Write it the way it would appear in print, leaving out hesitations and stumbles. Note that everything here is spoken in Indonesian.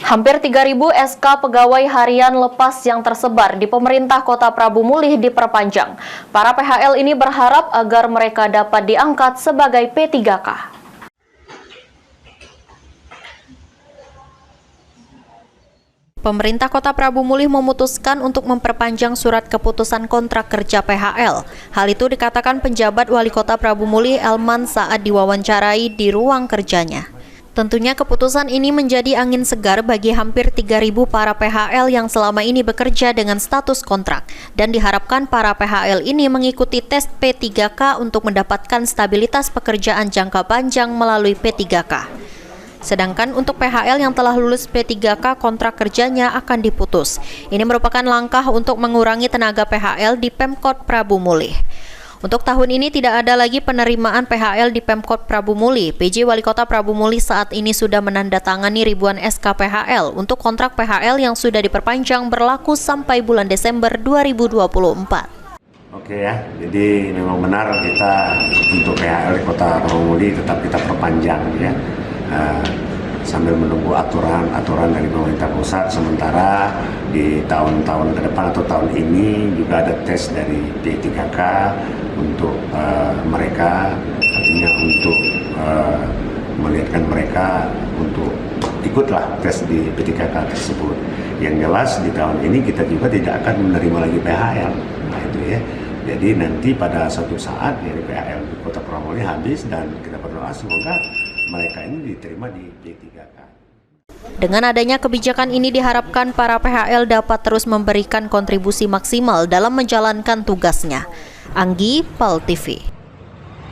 Hampir 3.000 SK pegawai harian lepas yang tersebar di pemerintah Kota Prabu Mulih diperpanjang. Para PHL ini berharap agar mereka dapat diangkat sebagai P3K. Pemerintah Kota Prabu Mulih memutuskan untuk memperpanjang surat keputusan kontrak kerja PHL. Hal itu dikatakan penjabat Wali Kota Prabu Mulih Elman saat diwawancarai di ruang kerjanya. Tentunya keputusan ini menjadi angin segar bagi hampir 3.000 para PHL yang selama ini bekerja dengan status kontrak, dan diharapkan para PHL ini mengikuti tes P3K untuk mendapatkan stabilitas pekerjaan jangka panjang melalui P3K. Sedangkan untuk PHL yang telah lulus P3K, kontrak kerjanya akan diputus. Ini merupakan langkah untuk mengurangi tenaga PHL di Pemkot Prabu Mulih. Untuk tahun ini tidak ada lagi penerimaan PHL di Pemkot Prabu Mulih. PJ Wali Kota Prabu Mulih saat ini sudah menandatangani ribuan SK PHL untuk kontrak PHL yang sudah diperpanjang berlaku sampai bulan Desember 2024. Oke ya, jadi memang benar kita untuk PHL di Kota Prabu Mulih tetap kita perpanjang ya. Sambil menunggu aturan dari pemerintah pusat. Sementara di tahun-tahun ke depan atau tahun ini juga ada tes dari P3K untuk mereka, artinya untuk melihatkan mereka untuk ikutlah tes di P3K tersebut. Yang jelas di tahun ini kita juga tidak akan menerima lagi PHL. Nah itu ya. Jadi nanti pada suatu saat dari PHL di Kota Prabu Mulih habis, dan kita berdoa semoga mereka ini diterima di P3K. Dengan adanya kebijakan ini diharapkan para PHL dapat terus memberikan kontribusi maksimal dalam menjalankan tugasnya. Anggi, PAL TV.